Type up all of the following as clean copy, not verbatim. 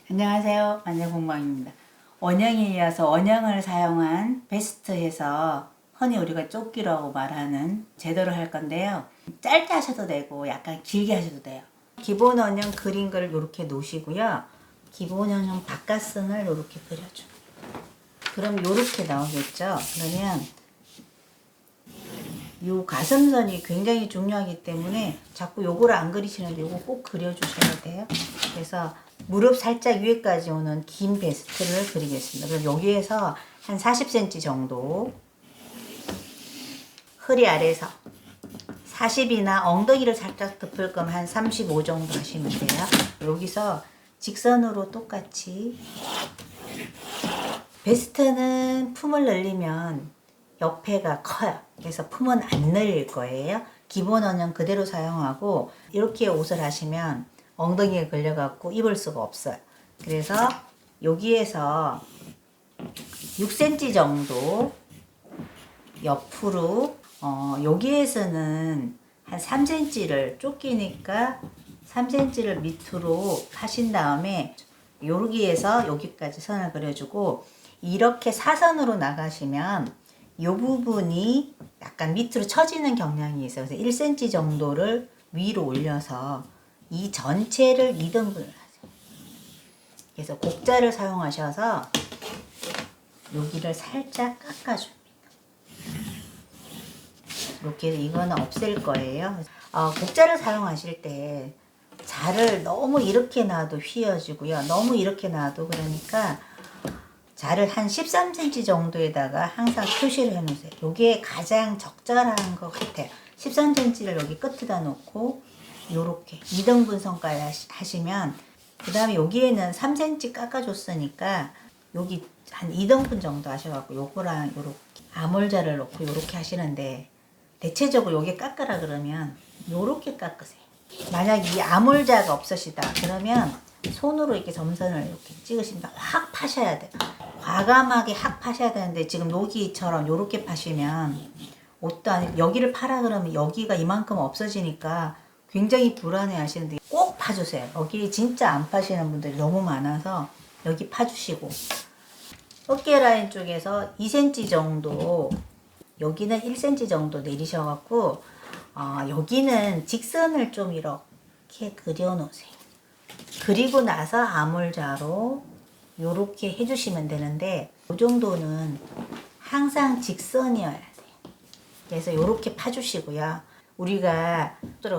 안녕하세요. 만년공방입니다. 원형에 이어서 원형을 사용한 베스트에서 흔히 우리가 조끼라고 말하는 제도를 할 건데요. 짧게 하셔도 되고 약간 길게 하셔도 돼요. 기본 원형 그린 걸 이렇게 놓으시고요. 기본 원형 바깥선을 이렇게 그려줘. 그럼 이렇게 나오겠죠. 그러면 이 가슴선이 굉장히 중요하기 때문에 자꾸 요거를 안 그리시는데 요거 꼭 그려주셔야 돼요. 그래서 무릎 살짝 위에까지 오는 긴 베스트를 그리겠습니다. 그럼 여기에서 한 40cm 정도, 허리 아래에서 40이나 엉덩이를 살짝 덮을 거면 한 35 정도 하시면 돼요. 여기서 직선으로 똑같이, 베스트는 품을 늘리면 옆에가 커요. 그래서 품은 안 늘릴 거예요. 기본 원형 그대로 사용하고 이렇게 옷을 하시면 엉덩이에 걸려갖고 입을 수가 없어요. 그래서 여기에서 6cm 정도 옆으로, 여기에서는 한 3cm를 쫓기니까 3cm를 밑으로 하신 다음에 여기에서 여기까지 선을 그려주고, 이렇게 사선으로 나가시면 이 부분이 약간 밑으로 처지는 경향이 있어요. 그래서 1cm 정도를 위로 올려서 이 전체를 2등분을 하세요. 그래서 곡자를 사용하셔서 여기를 살짝 깎아줍니다. 이렇게 이거는 없앨 거예요. 곡자를 사용하실 때 자를 너무 이렇게 놔도 휘어지고요. 너무 이렇게 놔도 그러니까 자를 한 13cm 정도에다가 항상 표시를 해 놓으세요. 이게 가장 적절한 것 같아요. 13cm를 여기 끝에다 놓고 요렇게 2등분선까지 하시면, 그 다음에 여기에는 3cm 깎아줬으니까 여기 한 2등분 정도 하셔갖고 요거랑 요렇게 아몰자를 놓고 요렇게 하시는데, 대체적으로 여기 깎으라 그러면 요렇게 깎으세요. 만약 이 아몰자가 없으시다 그러면 손으로 이렇게 점선을 이렇게 찍으십니다. 확 파셔야 돼요. 과감하게 확 파셔야 되는데 지금 여기처럼 요렇게 파시면 옷도 아니고, 여기를 파라 그러면 여기가 이만큼 없어지니까 굉장히 불안해 하시는데 꼭 파주세요. 여기 진짜 안 파시는 분들이 너무 많아서 여기 파주시고, 어깨 라인 쪽에서 2cm 정도, 여기는 1cm 정도 내리셔갖고 여기는 직선을 좀 이렇게 그려 놓으세요. 그리고 나서 아몰자로 요렇게 해주시면 되는데, 이 정도는 항상 직선이어야 돼요. 그래서 요렇게 파주시고요. 우리가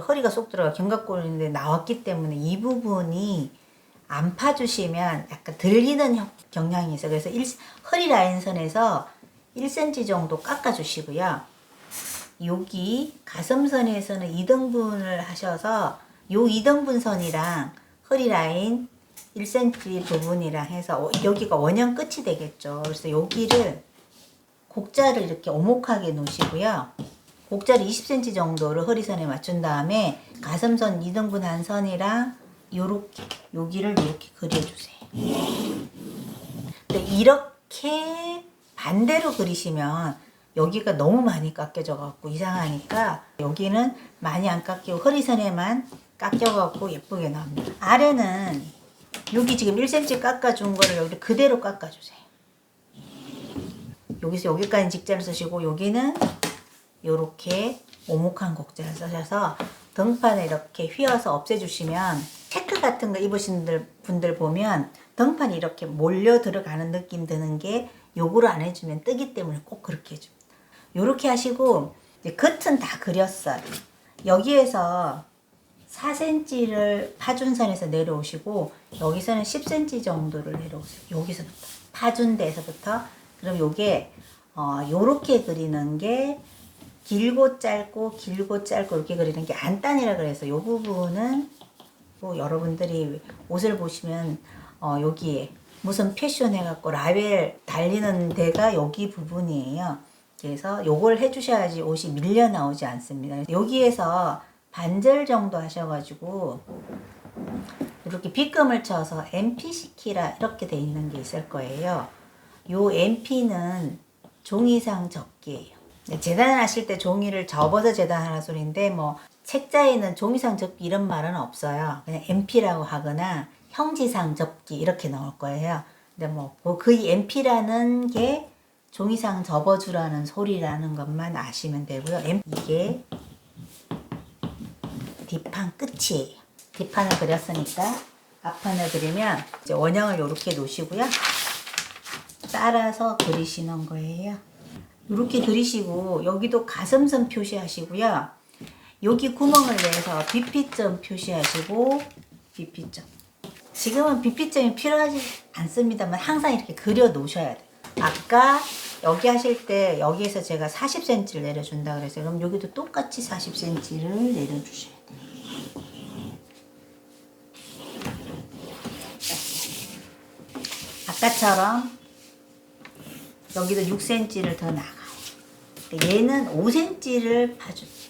허리가 쏙 들어가 견갑골인데 나왔기 때문에 이 부분이 안 파주시면 약간 들리는 경향이 있어요. 그래서 허리 라인선에서 1cm 정도 깎아주시고요. 여기 가슴선에서는 2등분을 하셔서 요 2등분 선이랑 허리 라인 1cm 부분이랑 해서 여기가 원형 끝이 되겠죠. 그래서 여기를 곡자를 이렇게 오목하게 놓으시고요. 곡자를 20cm 정도를 허리선에 맞춘 다음에 가슴선 2등분 한 선이랑 요렇게 여기를 이렇게 그려주세요. 근데 이렇게 반대로 그리시면 여기가 너무 많이 깎여져 갖고 이상하니까 여기는 많이 안 깎이고 허리선에만 깎여 갖고 예쁘게 나옵니다. 아래는 여기 지금 1cm 깎아준 거를 여기 그대로 깎아주세요. 여기서 여기까지 직자를 쓰시고 여기는 요렇게 오목한 곡자를 쓰셔서 등판에 이렇게 휘어서 없애주시면, 체크 같은 거 입으신 분들 보면 등판이 이렇게 몰려 들어가는 느낌 드는 게 요거를 안 해주면 뜨기 때문에 꼭 그렇게 해줍니다. 요렇게 하시고 이제 겉은 다 그렸어요. 여기에서 4cm를 파준 선에서 내려오시고 여기서는 10cm 정도를 내려오세요. 여기서부터 파준 데서부터. 그럼 요게 요렇게 그리는 게 길고 짧고 길고 짧고 이렇게 그리는 게 안단이라 그래서 요 부분은 뭐 여러분들이 옷을 보시면 여기에 무슨 패션 해갖고 라벨 달리는 데가 여기 부분이에요. 그래서 요걸 해주셔야지 옷이 밀려 나오지 않습니다. 여기에서 반절 정도 하셔가지고 이렇게 빗금을 쳐서 MP 시키라 이렇게 돼 있는 게 있을 거예요. 요 MP는 종이상 접기예요. 재단을 하실 때 종이를 접어서 재단하는 소리인데 뭐 책자에는 종이상 접기 이런 말은 없어요. 그냥 MP라고 하거나 형지상 접기 이렇게 나올 거예요. 근데 뭐 그 MP라는 게 종이상 접어주라는 소리라는 것만 아시면 되고요. 이게 뒷판 끝이에요. 뒷판을 그렸으니까 앞판을 그리면 이제 원형을 이렇게 놓으시고요. 따라서 그리시는 거예요. 이렇게 그리시고 여기도 가슴선 표시하시고요. 여기 구멍을 내서 BP점 표시하시고 BP점. 지금은 BP점이 필요하지 않습니다만 항상 이렇게 그려 놓으셔야 돼요. 아까 여기 하실 때 여기에서 제가 40cm를 내려준다 그랬어요. 그럼 여기도 똑같이 40cm를 내려주셔야 돼요. 아까처럼 여기도 6cm를 더 나가요. 얘는 5cm를 파줍니다.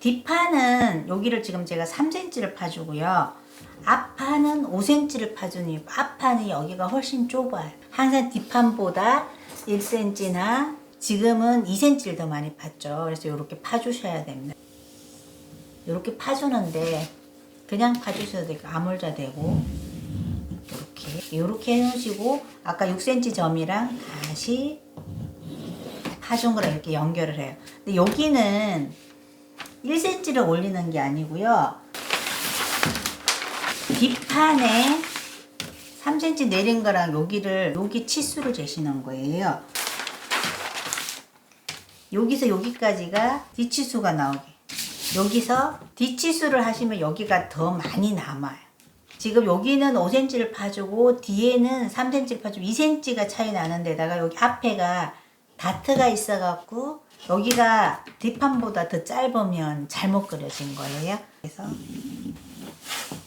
뒷판은 여기를 지금 제가 3cm를 파주고요. 앞판은 5cm를 파주니 앞판이 여기가 훨씬 좁아요. 항상 뒷판보다 1cm나 지금은 2cm를 더 많이 팠죠. 그래서 이렇게 파주셔야 됩니다. 이렇게 파주는데 그냥 파주셔도 되고 아물자 되고 이렇게 해놓으시고 아까 6cm 점이랑 다시 파준 거랑 이렇게 연결을 해요. 근데 여기는 1cm를 올리는 게 아니고요. 뒷판에 3cm 내린 거랑 여기 치수를 재시는 거예요. 여기서 여기까지가 뒷치수가 나오게. 여기서 뒷치수를 하시면 여기가 더 많이 남아요. 지금 여기는 5cm를 파주고 뒤에는 3cm를 파주고 2cm가 차이 나는 데다가 여기 앞에가 다트가 있어 갖고 여기가 뒷판보다 더 짧으면 잘못 그려진 거예요. 그래서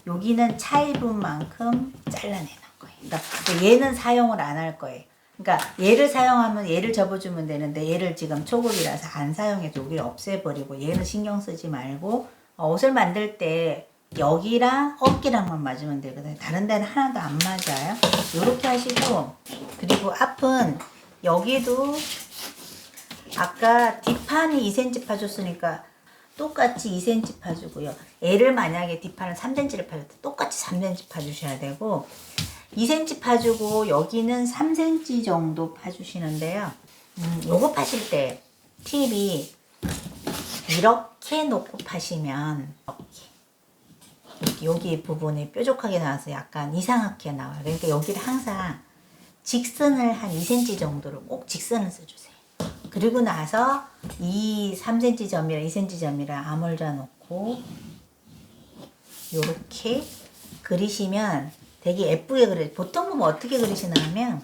여기는 차이분 만큼 잘라내는 거예요. 그러니까 얘는 사용을 안 할 거예요. 그러니까 얘를 사용하면 얘를 접어주면 되는데 얘를 지금 초급이라서 안 사용해도 여기를 없애버리고 얘는 신경 쓰지 말고 옷을 만들 때 여기랑 어깨랑만 맞으면 되거든요. 다른 데는 하나도 안 맞아요. 이렇게 하시고 그리고 앞은 여기도 아까 뒷판이 2cm 파줬으니까 똑같이 2cm 파주고요. 얘를 만약에 뒷판을 3cm를 파줬다 똑같이 3cm 파주셔야 되고 2cm 파주고 여기는 3cm 정도 파주시는데요. 요거 파실 때 팁이 이렇게 놓고 파시면 이렇게 여기 부분이 뾰족하게 나와서 약간 이상하게 나와요. 그러니까 여기를 항상 직선을 한 2cm 정도를 꼭 직선을 써주세요. 그리고 나서 이 3cm 점이랑 2cm 점이랑 아물자 놓고 이렇게 그리시면 되게 예쁘게 그려요. 보통 보면 어떻게 그리시나 하면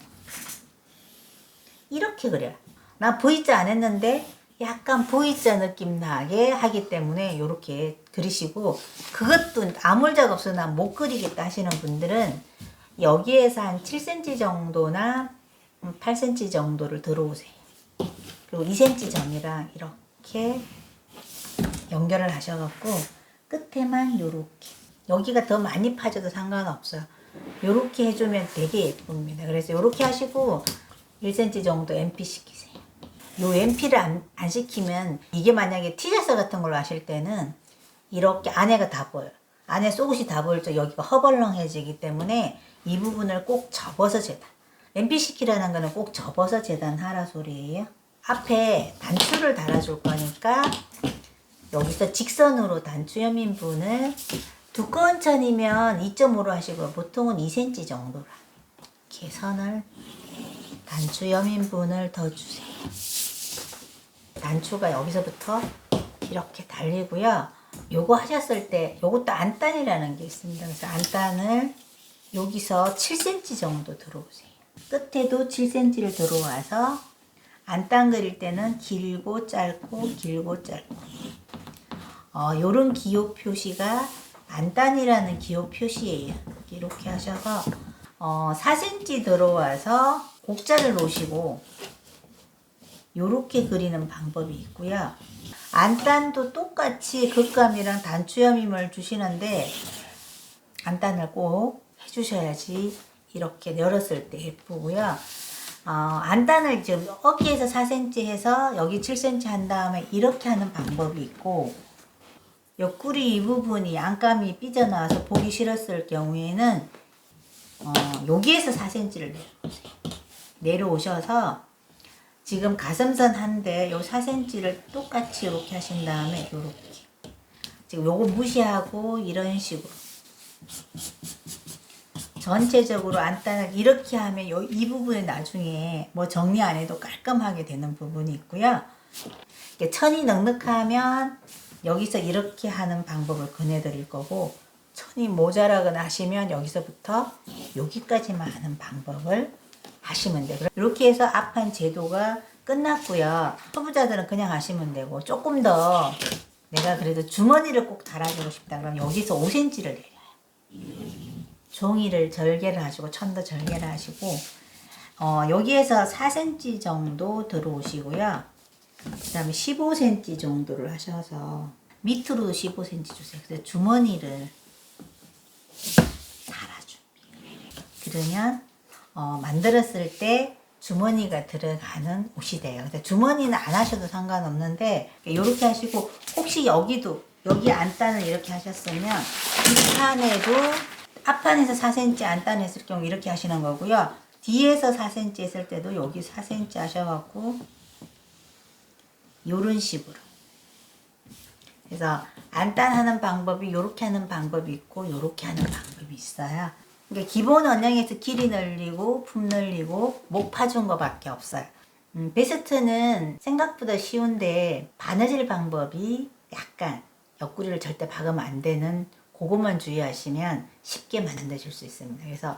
이렇게 그려요. 나 V자 안 했는데 약간 V자 느낌 나게 하기 때문에 이렇게 그리시고 그것도 아물자가 없어서 난 못 그리겠다 하시는 분들은 여기에서 한 7cm 정도나 8cm 정도를 들어오세요. 그리고 2cm 점이랑 이렇게 연결을 하셔갖고 끝에만 요렇게 여기가 더 많이 파져도 상관없어요. 요렇게 해주면 되게 예쁩니다. 그래서 요렇게 하시고 1cm 정도 MP 시키세요. 요 MP를 안 시키면 이게 만약에 티셔츠 같은 걸로 하실 때는 이렇게 안에가 다 보여요. 안에 속옷이 다 보일 때 여기가 허벌렁해지기 때문에 이 부분을 꼭 접어서 재단. MP 시키라는 거는 꼭 접어서 재단하라 소리예요. 앞에 단추를 달아줄 거니까 여기서 직선으로 단추 여민분을 두꺼운 천이면 2.5로 하시고 보통은 2cm 정도로 이렇게 선을 단추 여민분을 더 주세요. 단추가 여기서부터 이렇게 달리고요. 요거 하셨을 때 요것도 안단이라는 게 있습니다. 그래서 안단을 여기서 7cm 정도 들어오세요. 끝에도 7cm를 들어와서 안단 그릴 때는 길고 짧고 길고 짧고 요런 기호 표시가 안단이라는 기호 표시예요. 이렇게 하셔서 4cm 들어와서 곡자를 놓으시고 요렇게 그리는 방법이 있고요. 안단도 똑같이 극감이랑 단추여밈을 주시는데 안단을 꼭 해주셔야지 이렇게 열었을 때 예쁘고요. 안단을 지금 어깨에서 4cm 해서 여기 7cm 한 다음에 이렇게 하는 방법이 있고, 옆구리 이 부분이 안감이 삐져나와서 보기 싫었을 경우에는 여기에서 4cm를 내려오세요. 내려오셔서 지금 가슴선 한데 요 4cm를 똑같이 이렇게 하신 다음에 요렇게 지금 요거 무시하고 이런 식으로 전체적으로 안단을 이렇게 하면 이 부분에 나중에 뭐 정리 안 해도 깔끔하게 되는 부분이 있고요. 천이 넉넉하면 여기서 이렇게 하는 방법을 권해드릴 거고, 천이 모자라거나 하시면 여기서부터 여기까지만 하는 방법을 하시면 돼요. 이렇게 해서 앞판 제도가 끝났고요. 초보자들은 그냥 하시면 되고, 조금 더 내가 그래도 주머니를 꼭 달아주고 싶다 그러면 여기서 5cm를 내려요. 종이를 절개를 하시고 천도 절개를 하시고 여기에서 4cm 정도 들어오시고요. 그 다음에 15cm 정도를 하셔서 밑으로도 15cm 주세요. 그래서 주머니를 달아줍니다. 그러면 만들었을 때 주머니가 들어가는 옷이 돼요. 근데 주머니는 안 하셔도 상관없는데 이렇게 하시고, 혹시 여기도 여기 안단을 이렇게 하셨으면 이 판에도 앞판에서 4cm 안단 했을 경우 이렇게 하시는 거고요. 뒤에서 4cm 했을 때도 여기 4cm 하셔갖고 요런 식으로. 그래서 안단하는 방법이 요렇게 하는 방법이 있고 요렇게 하는 방법이 있어요. 그러니까 기본 원형에서 길이 늘리고 품 늘리고 목 파준 거밖에 없어요. 베스트는 생각보다 쉬운데 바느질 방법이 약간 옆구리를 절대 박으면 안 되는, 그것만 주의하시면 쉽게 만드실 수 있습니다. 그래서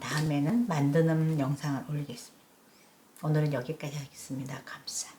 다음에는 만드는 영상을 올리겠습니다. 오늘은 여기까지 하겠습니다. 감사합니다.